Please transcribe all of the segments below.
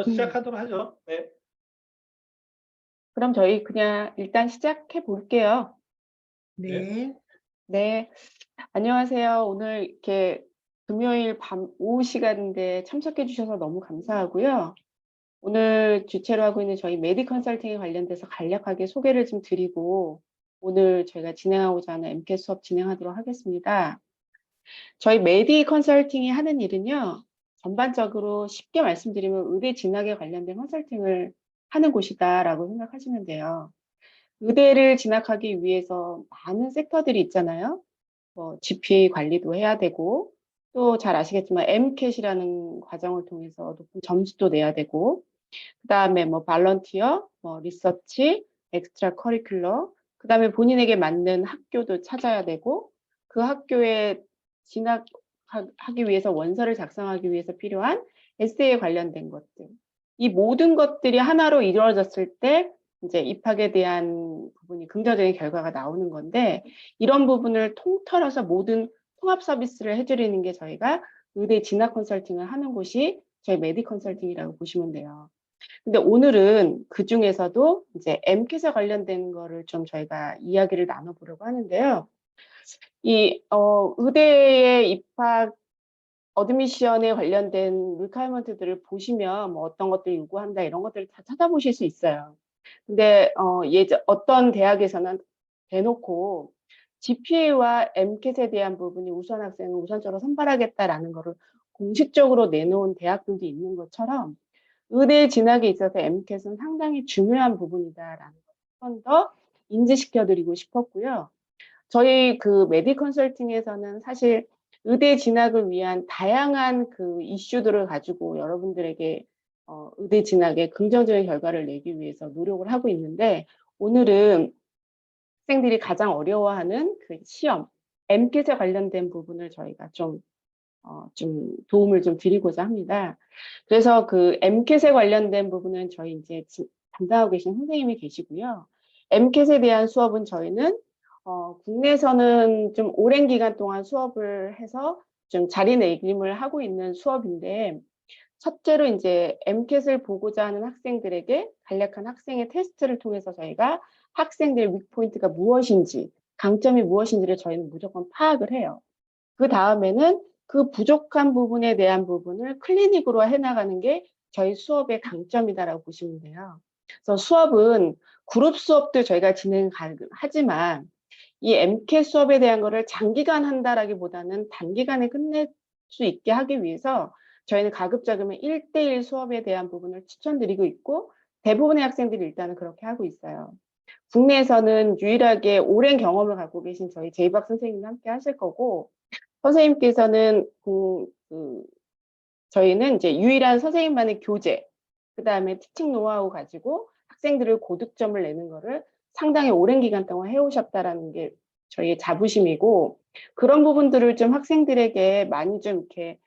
음, 시작하도록 하죠. 네. 그럼 저희 그냥 일단 시작해 볼게요. 네. 네. 네, 안녕하세요. 오늘 이렇게 금요일 밤 오후 시간인데 참석해 주셔서 너무 감사하고요. 오늘 주최로 하고 있는 저희 메디 컨설팅에 관련돼서 간략하게 소개를 좀 드리고 오늘 저희가 진행하고자 하는 MCAT 수업 진행하도록 하겠습니다. 저희 메디 컨설팅이 하는 일은요, 전반적으로 쉽게 말씀드리면 의대 진학에 관련된 컨설팅을 하는 곳이다라고 생각하시면 돼요. 의대를 진학하기 위해서 많은 섹터들이 있잖아요. 뭐 GPA 관리도 해야 되고, 또 잘 아시겠지만 MCAT이라는 과정을 통해서 높은 점수도 내야 되고, 그다음에 뭐 발런티어, 뭐 리서치, 엑스트라 커리큘러, 그다음에 본인에게 맞는 학교도 찾아야 되고 그 학교에 진학하기 위해서 원서를 작성하기 위해서 필요한 에세이에 관련된 것들. 이 모든 것들이 하나로 이루어졌을 때 이제 입학에 대한 부분이 긍정적인 결과가 나오는 건데 이런 부분을 통틀어서 모든 통합 서비스를 해드리는 게 저희가 의대 진학 컨설팅을 하는 곳이 저희 메디 컨설팅이라고 보시면 돼요. 근데 오늘은 그 중에서도 이제 MCAT에 관련된 거를 좀 저희가 이야기를 나눠보려고 하는데요. 의대에 입학 어드미션에 관련된 리퀘어먼트들을 보시면 뭐 어떤 것들 요구한다 이런 것들을 다 찾아보실 수 있어요. 근데 어떤 대학에서는 대놓고 GPA와 MCAT에 대한 부분이 우수한 학생을 우선적으로 선발하겠다라는 거를 공식적으로 내놓은 대학들도 있는 것처럼 의대 진학에 있어서 MCAT은 상당히 중요한 부분이다라는 걸 한 번 더 인지시켜드리고 싶었고요. 저희 그 메디 컨설팅에서는 사실 의대 진학을 위한 다양한 그 이슈들을 가지고 여러분들에게 의대 진학에 긍정적인 결과를 내기 위해서 노력을 하고 있는데 오늘은 학생들이 가장 어려워하는 그 시험, MCAT에 관련된 부분을 저희가 좀 도움을 좀 드리고자 합니다. 그래서 그 MCAT에 관련된 부분은 저희 이제 담당하고 계신 선생님이 계시고요. MCAT에 대한 수업은 저희는 국내에서는 좀 오랜 기간 동안 수업을 해서 좀 자리매김을 하고 있는 수업인데 첫째로 이제 MCAT을 보고자 하는 학생들에게 간략한 학생의 테스트를 통해서 저희가 학생들의 위크포인트가 무엇인지, 강점이 무엇인지를 저희는 무조건 파악을 해요. 그 다음에는 그 부족한 부분에 대한 부분을 클리닉으로 해나가는 게 저희 수업의 강점이다라고 보시면 돼요. 그래서 수업은 그룹 수업도 저희가 진행하지만 이 MCAT 수업에 대한 거를 장기간 한다라기보다는 단기간에 끝낼 수 있게 하기 위해서 저희는 가급적이면 1대1 수업에 대한 부분을 추천드리고 있고 대부분의 학생들이 일단은 그렇게 하고 있어요. 국내에서는 유일하게 오랜 경험을 갖고 계신 저희 제이박 선생님과 함께 하실 거고 선생님께서는 저희는 이제 유일한 선생님만의 교재, 그 다음에 티칭 노하우 가지고 학생들을 고득점을 내는 거를 상당히 오랜 기간 동안 해오셨다라는 게 저희의 자부심이고 그런 부분들을 좀 학생들에게 많이 좀 이렇게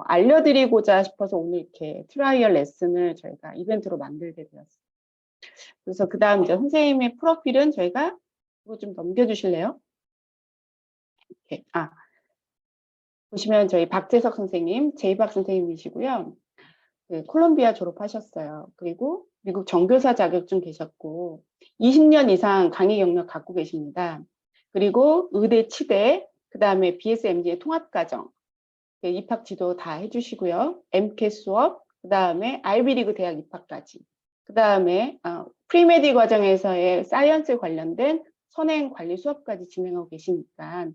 알려드리고자 싶어서 오늘 이렇게 트라이얼 레슨을 저희가 이벤트로 만들게 되었어요. 그래서 그 다음 이제 선생님의 프로필은 저희가 이거 좀 넘겨주실래요? 이렇게. 보시면 저희 박재석 선생님, 제이박 선생님이시고요. 그 콜롬비아 졸업하셨어요. 그리고 미국 정교사 자격증 계셨고 20년 이상 강의 경력 갖고 계십니다. 그리고 의대 치대, 그 다음에 BSMD의 통합과정, 입학 지도 다 해주시고요. MCAT 수업, 그 다음에 아이비리그 대학 입학까지. 그 다음에 프리메디 과정에서의 사이언스 관련된 선행 관리 수업까지 진행하고 계시니까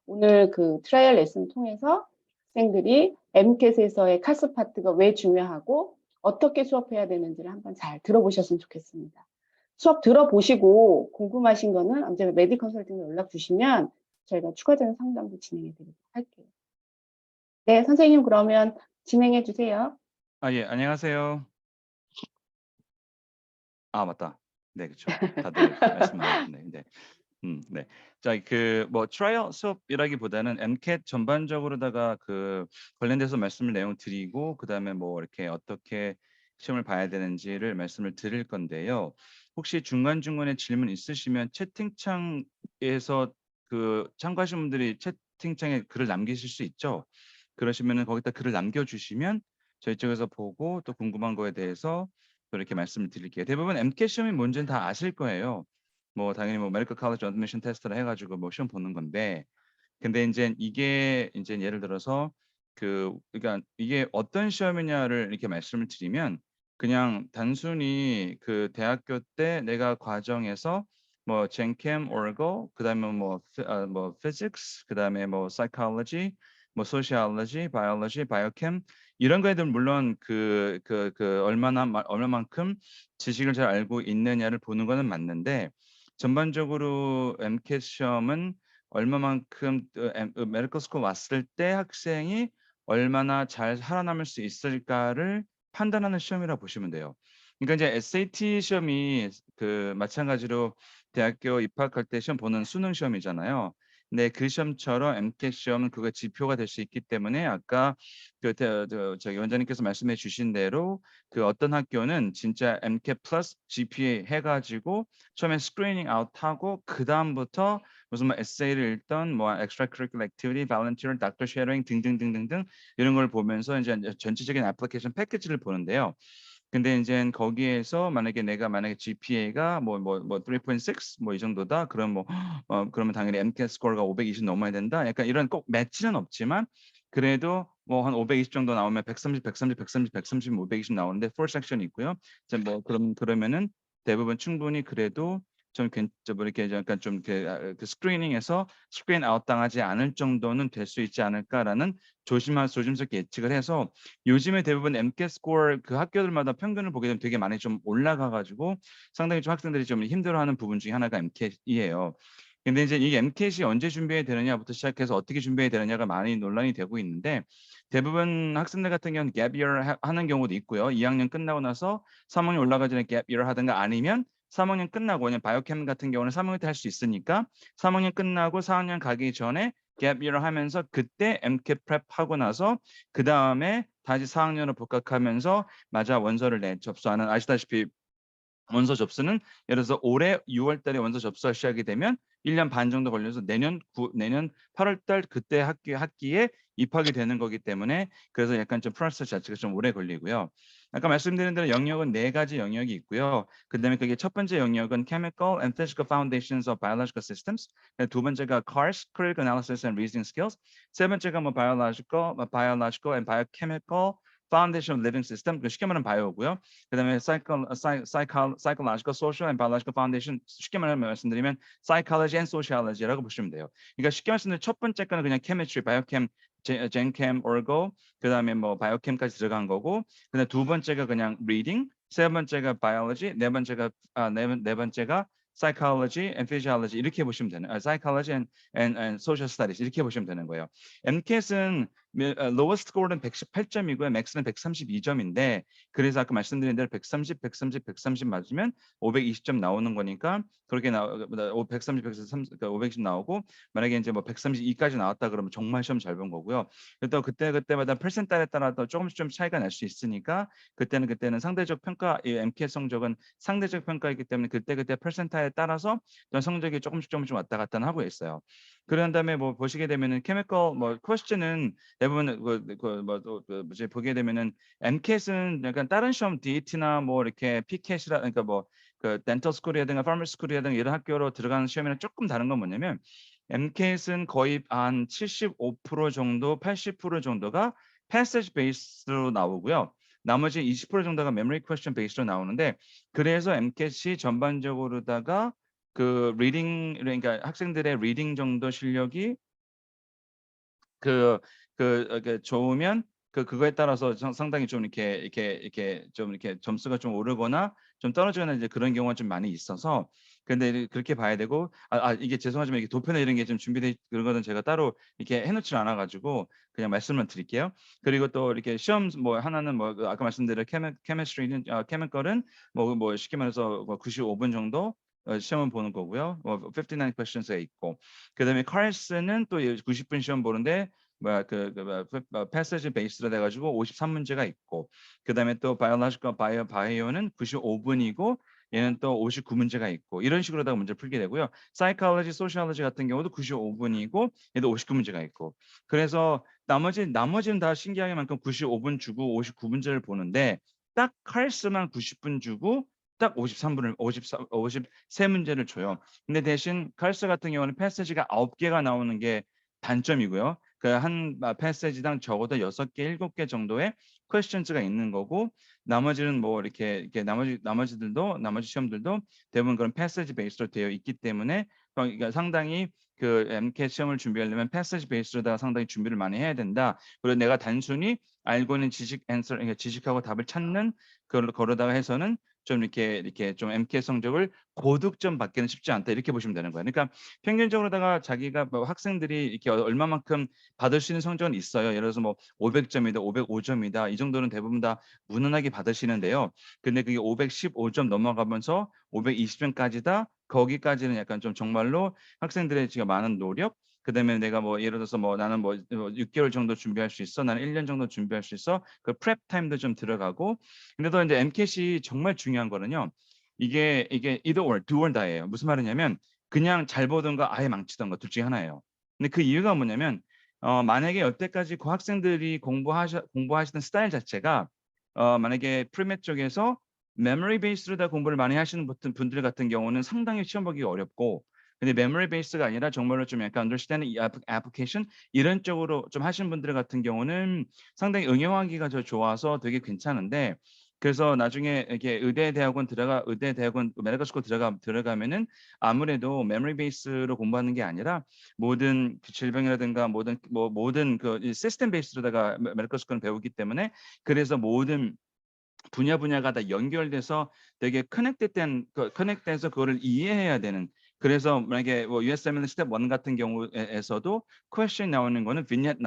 오늘 그 트라이얼 레슨 통해서 학생들이 MCAT에서의 카스 파트가 왜 중요하고 어떻게 수업해야 되는지를 한번 잘 들어보셨으면 좋겠습니다. 수업 들어보시고 궁금하신 거는 언제나 메디 컨설팅에 연락 주시면 저희가 추가적인 상담도 진행해 드리도록 할게요. 네, 선생님 그러면 진행해 주세요. 예, 안녕하세요. 맞다. 네, 그렇죠. 다들 말씀하셨네. 네. 네. 자, 뭐 트라이얼 수업이라기보다는 MCAT 전반적으로다가 관련돼서 말씀을 내용 드리고 그다음에 뭐 이렇게 어떻게 시험을 봐야 되는지를 말씀을 드릴 건데요. 혹시 중간중간에 질문 있으시면 채팅창에서 참가하신 분들이 채팅창에 글을 남기실 수 있죠. 그러시면은 거기다 글을 남겨 주시면 저희 쪽에서 보고 또 궁금한 거에 대해서 또 이렇게 말씀을 드릴게요. 대부분 MCAT 시험이 뭔지는 다 아실 거예요. 뭐 당연히 뭐 메디컬 칼리지 어드미션 테스트를 해 가지고 뭐 시험 보는 건데 근데 인제 이게 인제 예를 들어서 그러니까 이게 어떤 시험이냐를 이렇게 말씀을 드리면 그냥 단순히 그 대학교 때 내가 과정에서 뭐 젠캠, 오러고 그다음에 뭐 피직스 그다음에 뭐 사이콜로지 뭐 소시올로지, 바이올로지, 바이오캠 이런 거에 대한 물론 얼마만큼 지식을 잘 알고 있느냐를 보는 거는 맞는데 전반적으로 MCAT 시험은 얼마만큼 메디컬 스쿨 왔을 때 학생이 얼마나 잘 살아남을 수 있을까를 판단하는 시험이라고 보시면 돼요. 그러니까 이제 SAT 시험이 마찬가지로 대학교 입학할 때 시험 보는 수능 시험이잖아요. 근데 그 시험처럼 MCAT 시험은 그거 지표가 될 수 있기 때문에 아까 저기 원장님께서 말씀해 주신 대로 그 어떤 학교는 진짜 MCAT 플러스 GPA 해 가지고 처음에 스크리닝 아웃하고 그다음부터 무슨 뭐 에세이를 읽던 뭐 extracurricular activity, volunteer, doctor sharing 등등등등등 이런 걸 보면서 인제 전체적인 애플리케이션 패키지를 보는데요. 근데 인젠 거기에서 만약에 GPA가 3.6 뭐 이 정도다. 그럼 그러면 당연히 MCAT 스코어가 520 넘어야 된다. 약간 이런 꼭 매치는 없지만 그래도 뭐 한 520 정도 나오면 130, 520 나오는데 4 섹션이 있고요. 이제 그러면은 대부분 충분히 그래도 좀 이렇게 약간 좀 그 스크리닝에서 스크린 아웃 당하지 않을 정도는 될 수 있지 않을까라는 조심스럽게 예측을 해서 요즘에 대부분 MCAT 스코어 그 학교들마다 평균을 보게 되면 되게 많이 좀 올라가 가지고 상당히 좀 학생들이 좀 힘들어하는 부분 중에 하나가 MCAT이에요. 근데 이제 이 MCAT이 언제 준비해야 되느냐부터 시작해서 어떻게 준비해야 되느냐가 많이 논란이 되고 있는데 대부분 학생들 같은 경우는 gap year 하는 경우도 있고요. 2 학년 끝나고 나서 3 학년 올라가기 전에 gap year 하든가 아니면 3 학년 끝나고 왜냐면 바이오캠 같은 경우는 3 학년 때 할 수 있으니까 3 학년 끝나고 4 학년 가기 전에 gap year 하면서 그때 MCAT prep 하고 나서 그다음에 다시 4 학년으로 복학하면서 원서를 접수하는 아시다시피 원서 접수는 예를 들어서 올해 6월 달에 원서 접수가 시작이 되면 1년 반 정도 걸려서 내년 8월 달 그때 학기에 입학이 되는 거기 때문에 그래서 약간 좀 프로세스 자체가 좀 오래 걸리고요. 아까 말씀드린 대로 영역은 4 가지 영역이 있고요. 그다음에 그게 첫 번째 영역은 Chemical and Physical Foundations of Biological Systems. 두 번째가 CARS, Critical Analysis and Reasoning Skills. 세 번째가 Biological and Biochemical Foundation of Living System. 쉽게 말하면 바이오고요. 그다음에 psychological, social and biological foundation 쉽게 말씀드리면 psychology and sociology라고 보시면 돼요. 그러니까 쉽게 말씀드리면 첫 번째 거는 그냥 chemistry, biochem, genchem, orgo 그다음에 뭐 biochem까지 들어간 거고 그다음에 두 번째가 그냥 reading, 세 번째가 biology, 네 번째가 psychology and physiology 이렇게 보시면 되는 psychology and social studies 이렇게 보시면 되는 거예요. MCAT은 lowest score는 118점이고요. max는 132점인데 그래서 아까 말씀드린 대로 130 맞으면 520점 나오는 거니까 그렇게 520 나오고 만약에 인제 뭐 132까지 나왔다 그러면 정말 시험 잘 본 거고요. 또 그때마다 퍼센타일에 따라 또 조금씩 좀 차이가 날 수 있으니까 그때는 상대적 평가 이 MCAT 성적은 상대적 평가이기 때문에 그때 퍼센타일에 따라서 또 성적이 조금씩 왔다 갔다 하고 있어요. 그런 다음에 뭐 보시게 되면은 케미컬 퀘스천은 대부분 보게 되면은 MCAT은 약간 다른 시험 DAT나 뭐 이렇게 PCAT이라 그러니까 덴털 스쿨이라든가 파머시 스쿨이라든가 이런 학교로 들어가는 시험이랑 조금 다른 건 뭐냐면 MCAT은 거의 한 75% 정도 80% 정도가 패시지 베이스로 나오고요. 나머지 20% 정도가 메모리 퀘스천 베이스로 나오는데 그래서 MCAT이 전반적으로다가 리딩 그러니까 학생들의 리딩 정도 실력이 이렇게 좋으면 그거에 따라서 상당히 좀 이렇게 점수가 좀 오르거나 좀 떨어지거나 이제 그런 경우가 좀 많이 있어서 근데 그렇게 봐야 되고 이게 죄송하지만 이게 도표나 이런 게 좀 준비돼 그런 거는 제가 따로 이렇게 해 놓질 않아 가지고 그냥 말씀만 드릴게요. 그리고 또 이렇게 시험 하나는 아까 말씀드린 케미스트리는 케미컬은 쉽게 말해서 95분 정도 시험을 보는 거고요. 59 questions에 있고 그다음에 CARS는 또 90분 시험 보는데 패시지 베이스로 돼 가지고 53 문제가 있고 그다음에 또 바이오는 95 분이고 얘는 또 59문제가 있고 이런 식으로다가 문제를 풀게 되고요. 사이콜로지, 소시올로지 같은 경우도 95분이고 얘도 59문제가 있고 그래서 나머지는 다 신기하게 만큼 95분 주고 59문제를 보는데 딱 칼스만 90분 주고 딱 53분을 53문제를 줘요. 근데 대신 칼스 같은 경우는 패스지가 9개가 나오는 게 단점이고요. 그 한 패스지당 적어도 6개, 7개 정도의 퀘스천즈가 있는 거고 나머지는 뭐 이렇게 나머지 시험들도 대부분 그런 패스지 베이스로 되어 있기 때문에 그러니까 상당히 그 MCAT 시험을 준비하려면 패스지 베이스로다가 상당히 준비를 많이 해야 된다. 그리고 내가 단순히 알고 있는 그러니까 지식하고 답을 찾는 거로다가 해서는 좀 이렇게 좀 MCAT 성적을 고득점 받기는 쉽지 않다. 이렇게 보시면 되는 거예요. 그러니까 평균적으로다가 자기가 뭐 학생들이 이렇게 얼마만큼 받을 수 있는 성적은 있어요. 예를 들어서 뭐 500점이다, 505점이다. 이 정도는 대부분 다 무난하게 받으시는데요. 근데 그게 515점 넘어가면서 520점까지다. 거기까지는 약간 좀 정말로 학생들의 지금 많은 노력 그다음에 내가 뭐 예를 들어서 뭐 나는 뭐 6개월 정도 준비할 수 있어. 나는 1년 정도 준비할 수 있어. 그 프렙 타임도 좀 들어가고. 근데 또 인제 MCAT이 정말 중요한 거는요. 이게 either or, do or die예요. 무슨 말이냐면 그냥 잘 보든가 아예 망치든가 둘 중에 하나예요. 근데 그 이유가 뭐냐면 만약에 여태까지 그 학생들이 공부하시던 스타일 자체가 만약에 프리메 쪽에서 메모리 베이스로 다 공부를 많이 하시는 분들 같은 경우는 상당히 시험 보기가 어렵고 근데 메모리 베이스가 아니라 정말로 좀 약간 understanding 이 application 이런 쪽으로 좀 하시는 분들 같은 경우는 상당히 응용하기가 좋아서 되게 괜찮은데 그래서 나중에 이렇게 의대 대학원 메디컬 스쿨 들어가면은 아무래도 메모리 베이스로 공부하는 게 아니라 모든 그 질병이라든가 모든 그 이 시스템 베이스로다가 메디컬 스쿨은 배우기 때문에 그래서 모든 분야가 다 연결돼서 되게 커넥트돼서 그거를 이해해야 되는 그래서 만약에 뭐 USMLE 스텝 1 같은 경우에서도 퀘스천이 나오는 거는 빈니엣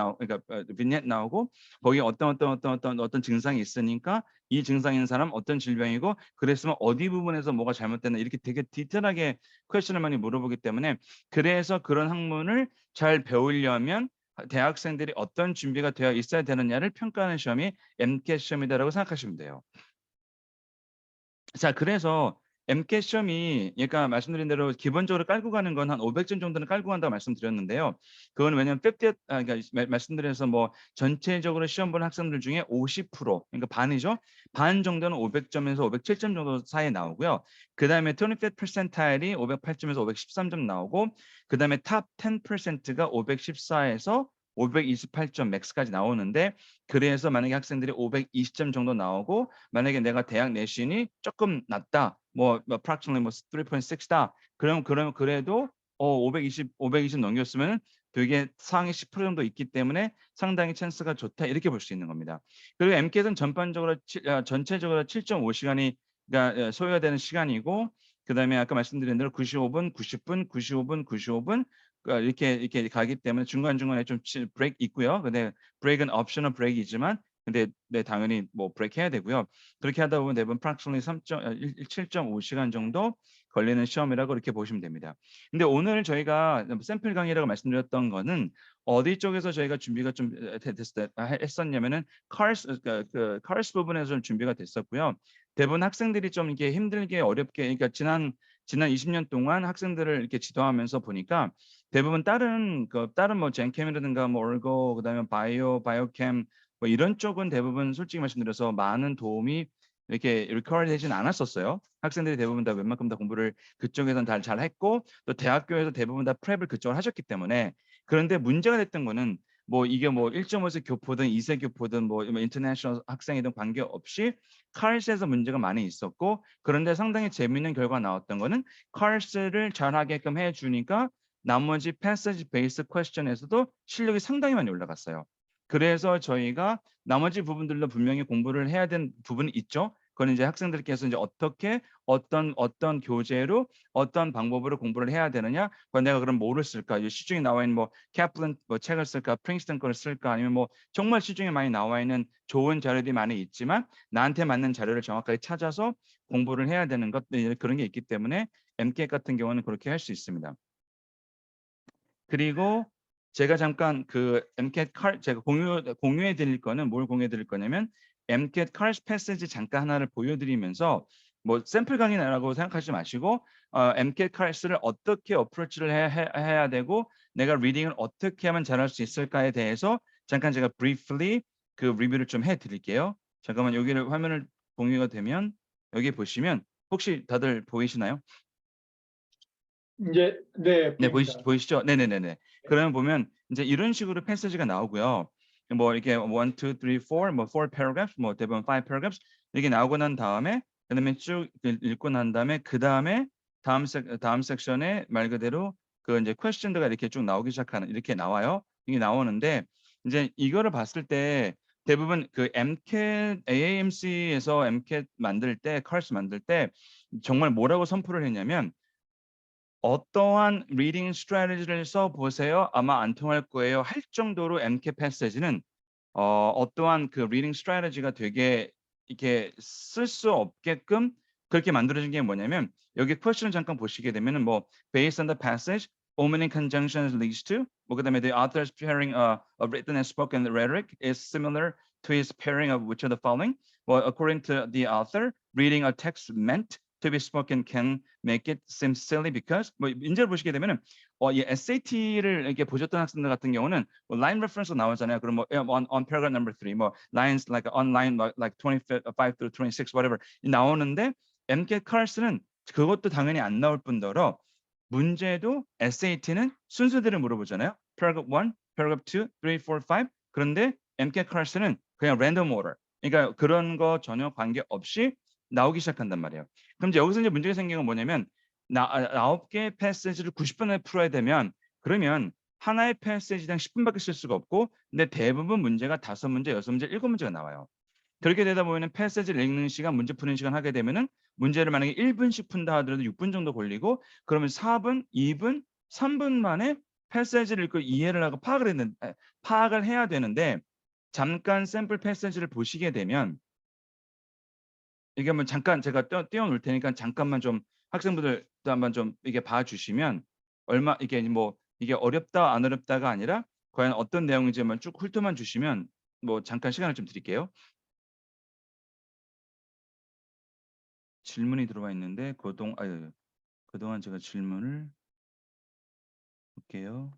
나오고 거기에 어떤 증상이 있으니까 이 증상이 있는 사람 어떤 질병이고 그랬으면 어디 부분에서 뭐가 잘못됐나 이렇게 되게 디테일하게 퀘스천을 많이 물어보기 때문에 그래서 그런 학문을 잘 배우려면 대학생들이 어떤 준비가 되어 있어야 되느냐를 평가하는 시험이 MCAT 시험이다라고 생각하시면 돼요. 자 그래서 MCAT 시험이 그러니까 말씀드린 대로 기본적으로 깔고 가는 건 한 500점 정도는 깔고 간다고 말씀드렸는데요. 그건 왜냐면 50 그러니까 말씀드려서 뭐 전체적으로 시험 보는 학생들 중에 50% 그러니까 반이죠. 반 정도는 500점에서 507점 정도 사이에 나오고요. 그다음에 25th percentile이 508점에서 513점 나오고 그다음에 탑 10%가 514에서 528점 맥스까지 나오는데 그래서 만약에 학생들이 520점 정도 나오고 만약에 내가 대학 내신이 조금 낮다. 뭐 approximately 뭐 3.6다. 그럼 그래도 520 넘겼으면은 되게 상위 10% 정도 있기 때문에 상당히 찬스가 좋다. 이렇게 볼 수 있는 겁니다. 그리고 MCAT은 전체적으로 7.5 시간이 그러니까 소요가 되는 시간이고 그다음에 아까 말씀드린 대로 95분, 90분, 95분, 95분 이렇게 가기 때문에 중간중간에 좀 브레이크 있고요. 근데 브레이크는 옵셔널 브레이크이지만 근데 네 당연히 뭐 브레이크 해야 되고요. 그렇게 하다 보면 대부분 approximately 7.5 시간 정도 걸리는 시험이라고 이렇게 보시면 됩니다. 근데 오늘 저희가 샘플 강의라고 말씀드렸던 거는 어디 쪽에서 저희가 준비가 좀 했었냐면은 CARS 부분에서 좀 준비가 됐었고요. 대부분 학생들이 좀 이렇게 힘들게 어렵게 그러니까 지난 20년 동안 학생들을 이렇게 지도하면서 보니까 대부분 다른 뭐 젠캠이라든가 뭐 얼고 그다음에 바이오캠 뭐 이런 쪽은 대부분 솔직히 말씀드려서 많은 도움이 이렇게 require 되진 않았었어요. 학생들이 대부분 다 웬만큼 다 공부를 그쪽에선 다 잘했고 또 대학교에서 대부분 다 프랩을 그쪽으로 하셨기 때문에 그런데 문제가 됐던 거는 뭐 이게 뭐 1.5세 교포든 2세 교포든 뭐 인터내셔널 학생이든 관계없이 CARS에서 문제가 많이 있었고 그런데 상당히 재미있는 결과가 나왔던 거는 CARS를 잘하게끔 해 주니까 나머지 패시지 베이스 퀘스천에서도 실력이 상당히 많이 올라갔어요. 그래서 저희가 나머지 부분들도 분명히 공부를 해야 되는 부분이 있죠. 그건 이제 학생들께서 이제 어떻게 어떤 교재로 어떤 방법으로 공부를 해야 되느냐. 그건 내가 그럼 뭐를 쓸까? 이 시중에 나와 있는 뭐 캐플린 뭐 책을 쓸까? 프린스턴 거를 쓸까? 아니면 뭐 정말 시중에 많이 나와 있는 좋은 자료들이 많이 있지만 나한테 맞는 자료를 정확하게 찾아서 공부를 해야 되는 것 그런 게 있기 때문에 MCAT 같은 경우는 그렇게 할 수 있습니다. 그리고 제가 잠깐 그 MCAT 제가 공유해 드릴 거는 뭘 공유해 드릴 거냐면 MCAT CARS 패스지 잠깐 하나를 보여 드리면서 뭐 샘플 강의라고 생각하지 마시고 MCAT 클래스를 어떻게 어프로치를 해야 되고 내가 리딩을 어떻게 하면 잘할 수 있을까에 대해서 잠깐 제가 briefly 그 리뷰를 좀 해드릴게요. 잠깐만 여기를 화면을 공유가 되면 여기 보시면 혹시 다들 보이시나요? 이제 네, 네, 보입니다. 보이시죠? 네네네네. 그러면 보면 이제 이런 식으로 패스지가 나오고요. 뭐 이렇게 1, 2, 3, 4, 뭐 4 paragraphs, 뭐 대부분 5 paragraphs 이게 나오고 난 다음에 그다음에 쭉 읽고 난 다음에 그 다음에 다음 섹션에 말 그대로 그 이제 퀘스천들가 이렇게 쭉 나오기 시작하는 이렇게 나와요. 이게 나오는데 이제 이거를 봤을 때 대부분 그 MCAT, AAMC에서 MCAT 만들 때, 컬스 만들 때 정말 뭐라고 선포를 했냐면 어떠한 리딩 스트래티지를 써보세요. 아마 안 통할 거예요. 할 정도로 MCAT 패스지는 어떠한 그 리딩 스트래티지가 되게 이렇게 쓸 수 없게끔 그렇게 만들어진 게 뭐냐면 여기 퀘스천 잠깐 보시게 되면은 뭐 based on the passage, omitting conjunctions leads to 뭐 그다음에 the author's pairing of written and spoken rhetoric is similar to his pairing of which of the following? Well, according to the author, reading a text meant to be spoken can make it seem silly because 뭐 인제를 보시게 되면은 이 SAT를 이렇게 보셨던 학생들 같은 경우는 뭐 line reference 나오잖아요. 그럼 뭐 on paragraph number 3, 뭐 lines like on line like 25 through 26 whatever 나오는데 MCAT 클래스는 그것도 당연히 안 나올 뿐더러 문제도 SAT는 순서대로 물어보잖아요. paragraph 1, paragraph 2, 3, 4, 5 그런데 MCAT 클래스는 그냥 random order. 그러니까 그런 거 전혀 관계없이 나오기 시작한단 말이에요. 그럼 이제 여기서 이제 문제가 생긴 건 뭐냐면 9개의 패시지를 90분에 풀어야 되면 그러면 하나의 패시지당 10분밖에 쓸 수가 없고 근데 대부분 문제가 5문제, 6문제, 7문제가 나와요. 그렇게 되다 보면은 패시지를 읽는 시간, 문제 푸는 시간 하게 되면은 문제를 만약에 1분씩 푼다 하더라도 6분 정도 걸리고 그러면 4분, 2분, 3분 만에 패시지를 읽고 이해를 하고 파악을 해야 되는데 잠깐 샘플 패시지를 보시게 되면 이게 한번 잠깐 제가 띄워 놓을 테니까 잠깐만 좀 학생분들도 한번 좀 이게 봐 주시면 이게 뭐 이게 어렵다 안 어렵다가 아니라 과연 어떤 내용인지만 쭉 훑어만 주시면 뭐 잠깐 시간을 좀 드릴게요. 질문이 들어와 있는데 그동안 제가 질문을 볼게요.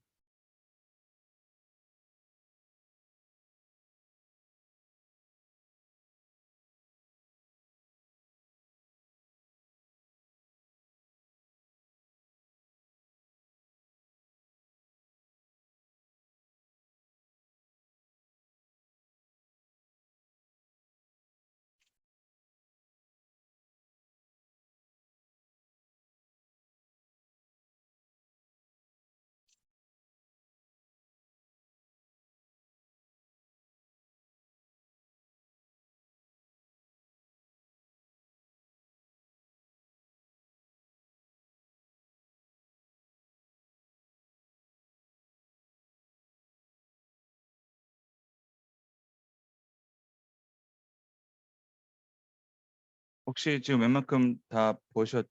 혹시 지금 웬만큼 다 보셨죠?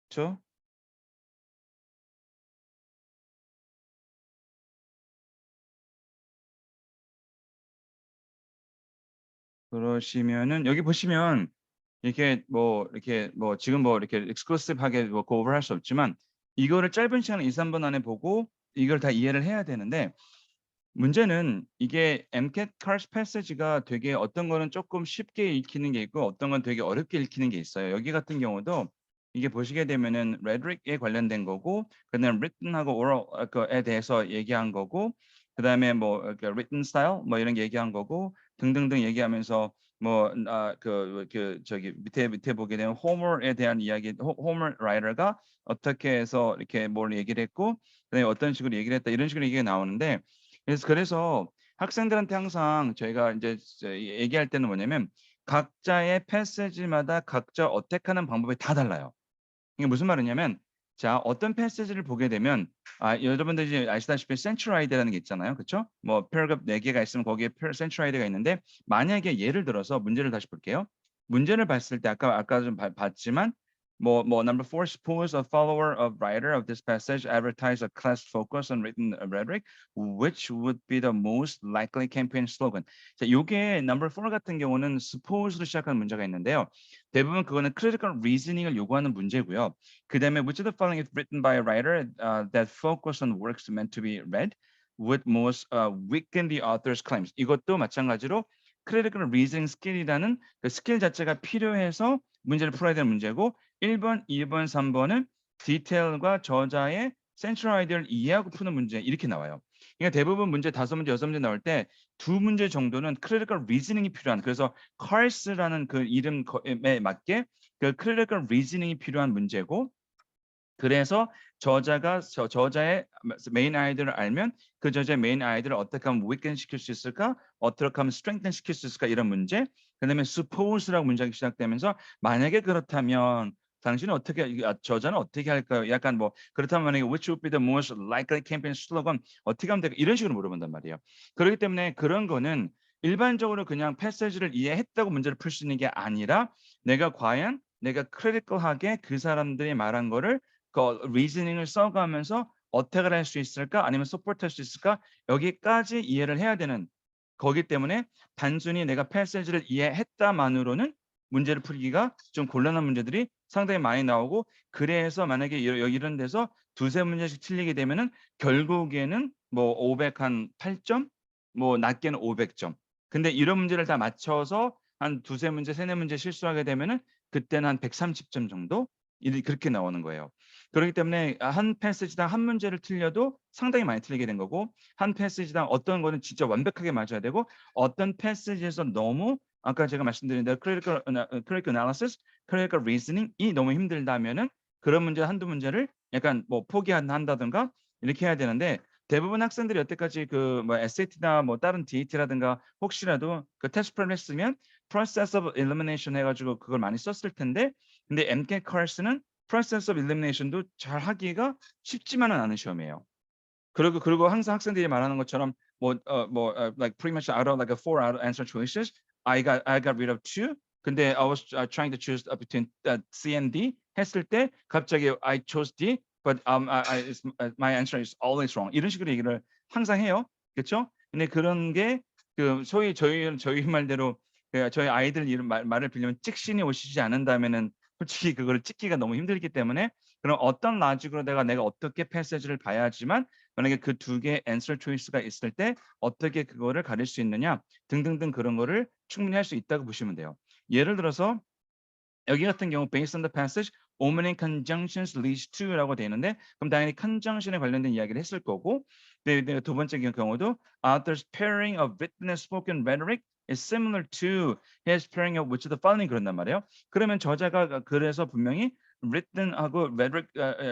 그쵸? 그러시면은 여기 보시면 이렇게 뭐 지금 뭐 이렇게 exclusive하게 뭐 go over 할 수 없지만 이거를 짧은 시간 2-3분 안에 보고 이걸 다 이해를 해야 되는데 문제는 이게 MCAT CARS 패시지가 되게 어떤 거는 조금 쉽게 읽히는 게 있고 어떤 건 되게 어렵게 읽히는 게 있어요. 여기 같은 경우도 이게 보시게 되면은 rhetoric에 관련된 거고 그다음에 written하고 oral 거에 대해서 얘기한 거고 그다음에 뭐 written style 뭐 이런 게 얘기한 거고 등등등 얘기하면서 뭐 저기 밑에 보게 되면 호머에 대한 이야기 호머 라이터가 어떻게 해서 이렇게 뭘 얘기를 했고 그다음에 어떤 식으로 얘기를 했다 이런 식으로 얘기가 나오는데 그래서 학생들한테 항상 저희가 이제 얘기할 때는 뭐냐면 각자의 패시지마다 각자 어택하는 방법이 다 달라요. 이게 무슨 말이냐면 자 어떤 패시지를 보게 되면 여러분들이 이제 아시다시피 센츄라이드라는 게 있잖아요. 그쵸? 뭐 패러그래프 4개가 있으면 거기에 센츄라이드가 있는데 만약에 예를 들어서 문제를 다시 볼게요. 문제를 봤을 때 아까 좀 봤지만 number 4, suppose a follower of writer of this passage advertise a class focus on written rhetoric, which would be the most likely campaign slogan. 자, 요게 number 4 같은 경우는 suppose로 시작하는 문제가 있는데요. 대부분 그거는 critical reasoning을 요구하는 문제고요. 그다음에 which of the following is written by a writer that focus on works meant to be read would most weaken the author's claims. 이것도 마찬가지로 critical reasoning skill이라는 그 스킬 자체가 필요해서 문제를 풀어야 되는 문제고 1번, 2번, 3번은 디테일과 저자의 센트럴 아이디어를 이해하고 푸는 문제 이렇게 나와요. 그러니까 대부분 문제 5문제, 6문제 나올 때 2문제 정도는 critical reasoning이 필요한 그래서 CARS라는 그 이름에 맞게 그 critical reasoning이 필요한 문제고 그래서 저자가 저자의 메인 아이디어를 알면 그 저자의 메인 아이디어를 어떻게 하면 weaken 시킬 수 있을까? 어떻게 하면 strengthen 시킬 수 있을까? 이런 문제. 그다음에 suppose라고 문장이 시작되면서 만약에 그렇다면 당신은 어떻게 저자는 어떻게 할까요? 약간 뭐 그렇다면 만약에 which would be the most likely campaign slogan 어떻게 하면 될까? 이런 식으로 물어본단 말이에요. 그렇기 때문에 그런 거는 일반적으로 그냥 패시지를 이해했다고 문제를 풀 수 있는 게 아니라 내가 과연 내가 크리티컬하게 그 사람들이 말한 거를 그 리즈닝을 써가면서 어택을 할 수 있을까? 아니면 서포트할 수 있을까? 여기까지 이해를 해야 되는 거기 때문에 단순히 내가 패시지를 이해했다만으로는 문제를 풀기가 좀 곤란한 문제들이 상당히 많이 나오고 그래서 만약에 이런 데서 2-3문제씩 틀리게 되면은 결국에는 뭐 508점, 뭐 낮게는 500점. 근데 이런 문제를 다 맞춰서 한 2-3문제, 3-4문제 실수하게 되면은 그때는 한 130점 정도 그렇게 나오는 거예요. 그렇기 때문에 한 패시지당 한 문제를 틀려도 상당히 많이 틀리게 된 거고 한 패시지당 어떤 거는 진짜 완벽하게 맞아야 되고 어떤 패시지에서 너무 아까 제가 말씀드린 대로 critical analysis, critical reasoning이 너무 힘들다면은 그런 문제 한두 문제를 약간 뭐 포기한다든가 이렇게 해야 되는데 대부분 학생들이 여태까지 그 뭐 SAT나 뭐 다른 DAT라든가 혹시라도 그 테스트 프로그램 했으면 process of elimination 해가지고 그걸 많이 썼을 텐데 근데 MCAT CARS는 process of elimination도 잘 하기가 쉽지만은 않은 시험이에요. 그리고 항상 학생들이 말하는 것처럼 like pretty much out of like a 4 out of answer choices, I got rid of 2. 근데 I was trying to choose between C and D 했을 때 갑자기 I chose D, but my answer is always wrong. 이런 식으로 얘기를 항상 해요. 그렇죠? 근데 그런 게 그 소위 저희 말대로 저희 아이들 이런 말을 빌리면 찍신이 오시지 않는다면은 솔직히 그거를 찍기가 너무 힘들기 때문에 그럼 어떤 라직으로 내가 어떻게 패시지를 봐야지만 만약에 그 2개의 answer choice가 있을 때 어떻게 그거를 가릴 수 있느냐 등등등 그런 거를 충분히 할 수 있다고 보시면 돼요. 예를 들어서 여기 같은 경우 based on the passage, omitting conjunctions leads to라고 돼 있는데 그럼 당연히 conjunction에 관련된 이야기를 했을 거고 두 번째 경우도 author's pairing of written and spoken rhetoric is similar to his pairing of which of the following 그런단 말이에요. 그러면 저자가 그래서 분명히 written하고 rhetoric,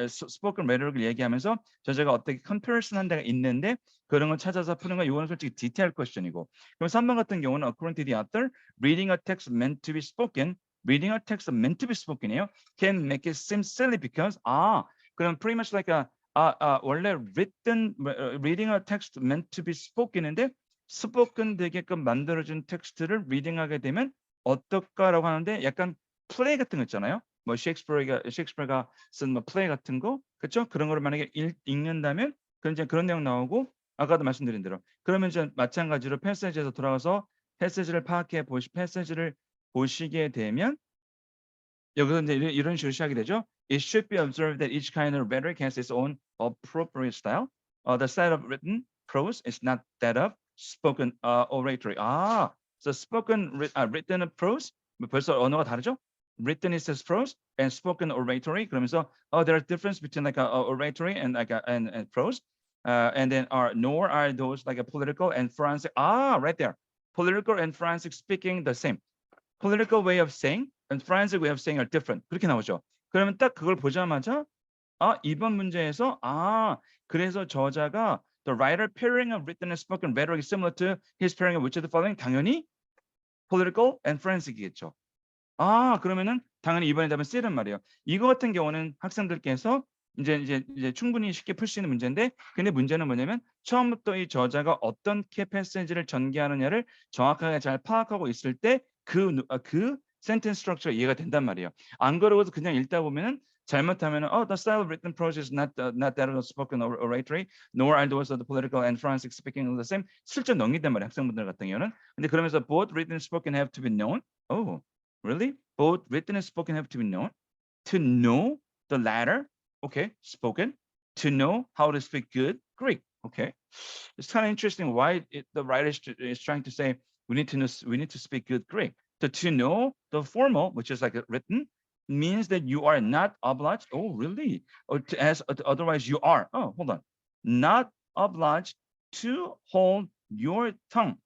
spoken rhetoric을 얘기하면서 저자가 어떻게 comparison 한 데가 있는데 그런 걸 찾아서 푸는 건 이거는 솔직히 디테일 퀘스천이고 그럼 3번 같은 경우는 according to the author, reading a text meant to be spoken reading a text meant to be spoken이에요. Can make it seem silly because 그럼 pretty much like 원래 reading a text meant to be spoken인데 spoken 되게끔 만들어진 텍스트를 리딩하게 되면 어떨까라고 하는데 약간 플레이 같은 거 있잖아요. 뭐 셰익스피어가 쓴 뭐 플레이 같은 거, 그렇죠? 그런 거를 만약에 읽는다면 그런 내용 나오고 아까도 말씀드린 대로 그러면 이제 마찬가지로 패시지에서 돌아가서 패시지를 패시지를 보시게 되면 여기서 이제 이런 식으로 시작이 되죠. It should be observed that each kind of rhetoric has its own appropriate style. The style of written prose is not that of spoken oratory. So written prose 벌써 언어가 다르죠? Written is prose and spoken oratory. 그러면서 there are difference between like oratory and like and prose. And then nor are those like a political and forensic. Right there. Political and forensic speaking the same. Political way of saying and forensic way of saying are different. 그렇게 나오죠. 그러면 딱 그걸 보자마자 이번 문제에서 그래서 저자가 the writer pairing of written and spoken rhetoric is similar to his pairing of which of the following 당연히 political and forensic이겠죠. 그러면은 당연히 이번에 답은 C란 말이에요. 이거 같은 경우는 학생들께서 이제 충분히 쉽게 풀 수 있는 문제인데 근데 문제는 뭐냐면 처음부터 이 저자가 어떤 패시지를 전개하느냐를 정확하게 잘 파악하고 있을 때 그 센텐스 스트럭처가 이해가 된단 말이에요. 안 그러고도 그냥 읽다 보면은 잘못하면은 the style of written prose is not that of spoken oratory, nor are those of the political and forensic speaking the same. 슬쩍 넘긴단 말이에요. 학생분들 같은 경우는. 근데 그러면서 both written and spoken have to be known. Oh, really? Both written and spoken have to be known. To know the latter, okay, spoken. To know how to speak good Greek, okay. It's kind of interesting why the writer is trying to say we need to speak good Greek. So to know the formal, which is like written, means that you are not obliged. Oh, really? Or otherwise you are. Oh, hold on. Not obliged to hold your tongue.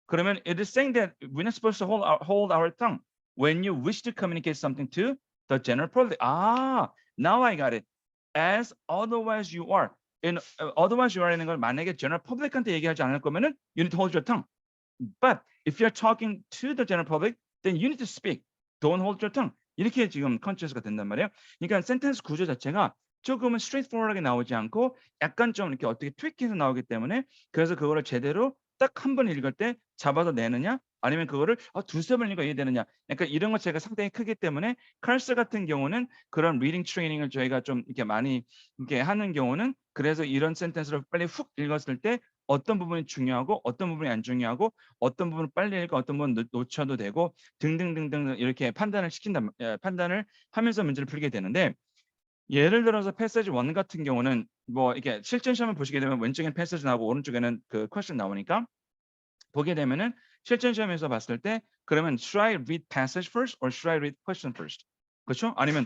그러면 it is saying that we're not supposed to hold our tongue when you wish to communicate something to the general public. Now I got it. As otherwise you are. otherwise you are는 걸 만약에 general public한테 얘기하지 않을 거면은 you need to hold your tongue. But if you're talking to the general public, then you need to speak. Don't hold your tongue. 이렇게 지금 컨텐츠가 된단 말이에요. 그러니까 센텐스 구조 자체가 조금은 straightforward하게 나오지 않고 약간 좀 이렇게 어떻게 트위키해서 나오기 때문에 그래서 그거를 제대로 딱 한 번 읽을 때 잡아서 내느냐 아니면 그거를 두세 번 읽어 이해되느냐 약간 이런 것 제가 상당히 크기 때문에 칼스 같은 경우는 그런 리딩 트레이닝을 저희가 좀 이렇게 많이 이렇게 하는 경우는 그래서 이런 센텐스를 빨리 훅 읽었을 때 어떤 부분이 중요하고 어떤 부분이 안 중요하고 어떤 부분을 빨리 읽고 어떤 부분은 놓쳐도 되고 등등등등 이렇게 판단을 판단을 하면서 문제를 풀게 되는데 예를 들어서 패세지 1 같은 경우는 뭐 이렇게 실전 시험을 보시게 되면 왼쪽에는 패세지 나오고 오른쪽에는 그 퀘스천 나오니까 보게 되면은 실전 시험에서 봤을 때 그러면 should I read passage first or should I read question first? 그렇죠? 아니면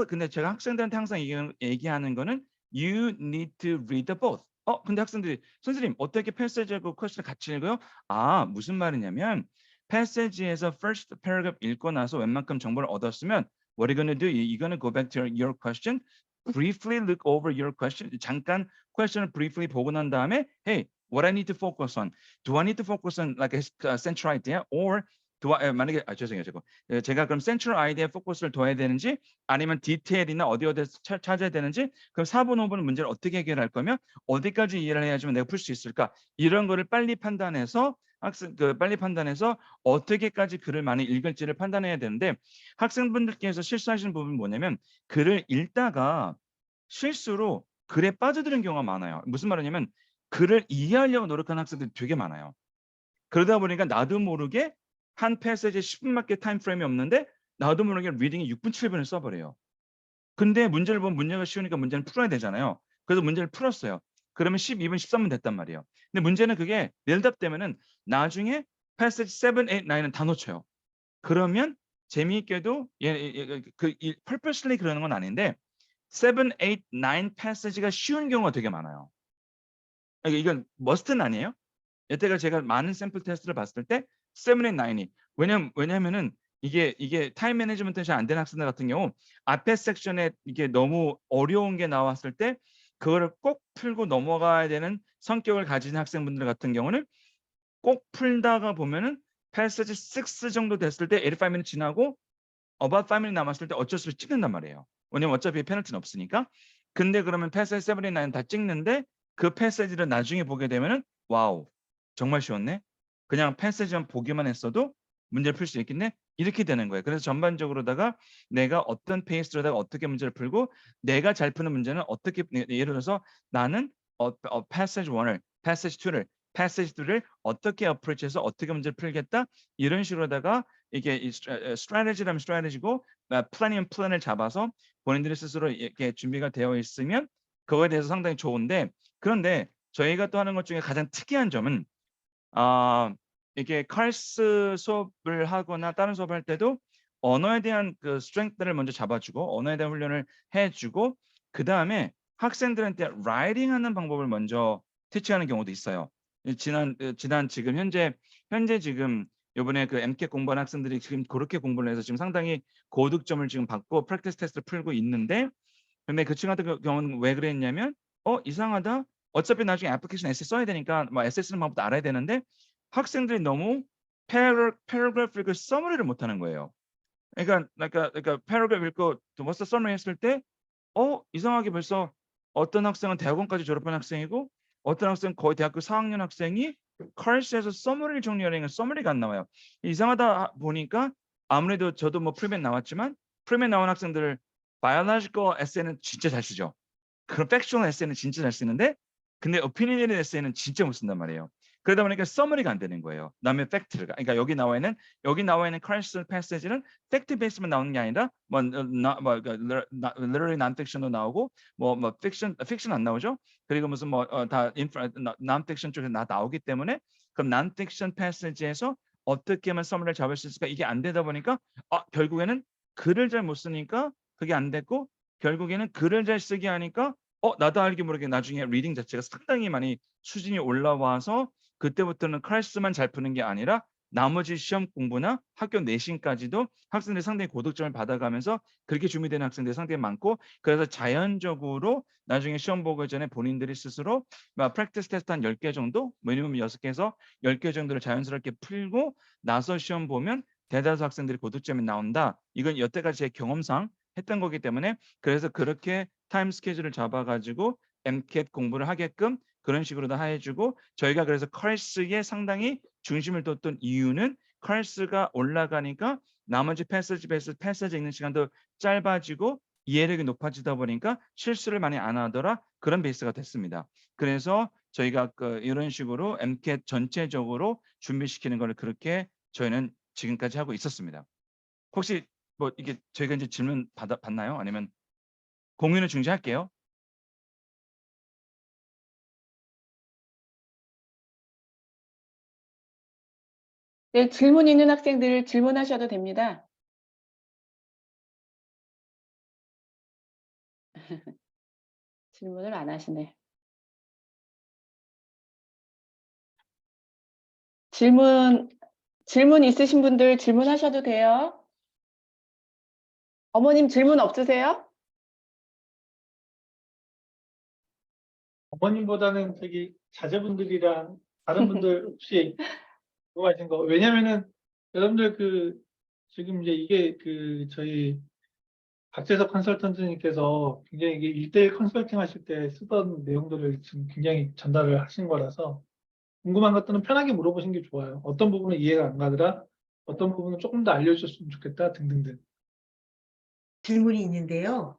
근데 제가 학생들한테 항상 얘기하는 거는 you need to read the both. 근데 학생들이 선생님 어떻게 패세지하고 퀘스천을 같이 읽어요? 무슨 말이냐면 패세지에서 first paragraph 읽고 나서 웬만큼 정보를 얻었으면 what are you gonna do? You're gonna go back to your question, briefly look over your question. 잠깐 question을 briefly 보고 난 다음에 hey, what I need to focus on? Do I need to focus on like a central idea or 만약에 죄송해요. 제가 그럼 central idea에 포커스를 둬야 되는지 아니면 디테일이나 어디에서 찾아야 되는지 그럼 4번, 5번은 문제를 어떻게 해결할 거며 어디까지 이해를 해야지만 내가 풀 수 있을까? 이런 거를 빨리 판단해서 빨리 판단해서 어떻게까지 글을 많이 읽을지를 판단해야 되는데 학생분들께서 실수하시는 부분은 뭐냐면 글을 읽다가 실수로 글에 빠져드는 경우가 많아요. 무슨 말이냐면 글을 이해하려고 노력하는 학생들이 되게 많아요. 그러다 보니까 나도 모르게 한 패세지에 10분밖에 타임 프레임이 없는데 나도 모르게 리딩에 6분, 7분을 써버려요. 근데 문제를 보면 문제가 쉬우니까 문제는 풀어야 되잖아요. 그래서 문제를 풀었어요. 그러면 12분, 13분 됐단 말이에요. 근데 문제는 그게 빌드업되면은 나중에 패세지 7, 8, 9은 다 놓쳐요. 그러면 재미있게도 purposely 그러는 건 아닌데 7, 8, 9 패세지가 쉬운 경우가 되게 많아요. 이건 머스트는 아니에요. 여태까지 제가 많은 샘플 테스트를 봤을 때 7, 8, 9이 왜냐면은 이게 타임 매니지먼트가 잘 안 되는 학생들 같은 경우 앞에 섹션에 이게 너무 어려운 게 나왔을 때 그거를 꼭 풀고 넘어가야 되는 성격을 가진 학생분들 같은 경우는 꼭 풀다가 보면은 패세지 6 정도 됐을 때 85 minutes 지나고 about 5 minutes 남았을 때 어쩔 수 없이 찍는단 말이에요. 왜냐면 어차피 페널티는 없으니까. 근데 그러면 패세지 7, 8, 9 다 찍는데 그 패세지를 나중에 보게 되면은 와우. 정말 쉬웠네. 그냥 패세지만 보기만 했어도 문제를 풀 수 있겠네. 이렇게 되는 거예요. 그래서 전반적으로다가 내가 어떤 페이스로다가 어떻게 문제를 풀고 내가 잘 푸는 문제는 어떻게 예를 들어서 나는 패세지 1을, 패세지 2를, 패세지 3를 어떻게 어프로치해서 어떻게 문제를 풀겠다. 이런 식으로다가 이게 스트래티지라면 스트래티지고 플랜이면 플랜을 잡아서 본인들이 스스로 이렇게 준비가 되어 있으면 그거에 대해서 상당히 좋은데 그런데 저희가 또 하는 것 중에 가장 특이한 점은 이게 칼스 수업을 하거나 다른 수업을 할 때도 언어에 대한 그 스트렝스를 먼저 잡아주고 언어에 대한 훈련을 해주고 그 다음에 학생들한테 라이팅하는 방법을 먼저 티치하는 경우도 있어요. 지난 지금 현재 지금 요번에 그 MCAT 공부하는 학생들이 지금 그렇게 공부를 해서 지금 상당히 고득점을 지금 받고 프랙티스 테스트를 풀고 있는데 근데 그 친구 같은 경우는 왜 그랬냐면 이상하다. 어차피 나중에 애플리케이션 에세이 써야 되니까 뭐 에세이 쓰는 방법도 알아야 되는데 학생들이 너무 paragraph 읽고 서머리를 못 하는 거예요. 그러니까 paragraph 읽고 what's the summary 했을 때 이상하게 벌써 어떤 학생은 대학원까지 졸업한 학생이고 어떤 학생은 거의 대학교 4학년 학생이 커리스에서 서머리를 정리하려니까 서머리가 안 나와요. 이상하다 보니까 아무래도 저도 뭐 프리맨 나왔지만 프리맨 나온 학생들 바이올로지컬 에세이는 진짜 잘 쓰죠. 그런 팩슈얼 에세이는 진짜 잘 쓰는데 근데 오피니언 에세이는 진짜 못 쓴단 말이에요. 그러다 보니까 서머리가 안 되는 거예요. 남의 팩트가. 그러니까 여기 나와 있는 커리스 패시지는 팩트 베이스만 나오는 게 아니라 literary nonfiction도 나오고 뭐 픽션 안 나오죠. 그리고 무슨 다 nonfiction 쪽에서 나오기 때문에 그럼 nonfiction 패시지에서 어떻게 하면 서머리를 잡을 수 있을까? 이게 안 되다 보니까 결국에는 글을 잘 못 쓰니까 그게 안 됐고 결국에는 글을 잘 쓰게 하니까 나도 알게 모르게 나중에 리딩 자체가 상당히 많이 수준이 올라와서 그때부터는 클래스만 잘 푸는 게 아니라 나머지 시험 공부나 학교 내신까지도 학생들이 상당히 고득점을 받아가면서 그렇게 준비되는 학생들이 상당히 많고 그래서 자연적으로 나중에 시험 보기 전에 본인들이 스스로 프랙티스 테스트 한 10개 정도 미니멈 6개에서 10개 정도를 자연스럽게 풀고 나서 시험 보면 대다수 학생들이 고득점이 나온다. 이건 여태까지 제 경험상 했던 거기 때문에 그래서 그렇게 타임 스케줄을 잡아 가지고 MCAT 공부를 하게끔 그런 식으로 다 해 주고 저희가 그래서 컬스에 상당히 중심을 뒀던 이유는 컬스가 올라가니까 나머지 패스지 읽는 시간도 짧아지고 이해력이 높아지다 보니까 실수를 많이 안 하더라 그런 베이스가 됐습니다. 그래서 저희가 이런 식으로 MCAT 전체적으로 준비시키는 거를 그렇게 저희는 지금까지 하고 있었습니다. 혹시 뭐 이게 저희가 이제 질문 받나요? 아니면 공유는 중지할게요. 네, 질문 있는 학생들 질문하셔도 됩니다. 질문을 안 하시네. 질문 있으신 분들 질문하셔도 돼요. 어머님 질문 없으세요? 어머님보다는 저기 자제분들이랑 다른 분들 혹시 궁금하신 거, 왜냐면은 여러분들 지금 이제 이게 저희 박재석 컨설턴트님께서 굉장히 이게 1대1 컨설팅 하실 때 쓰던 내용들을 지금 굉장히 전달을 하신 거라서 궁금한 것들은 편하게 물어보신 게 좋아요. 어떤 부분은 이해가 안 가더라, 어떤 부분은 조금 더 알려줬으면 좋겠다 등등등. 질문이 있는데요.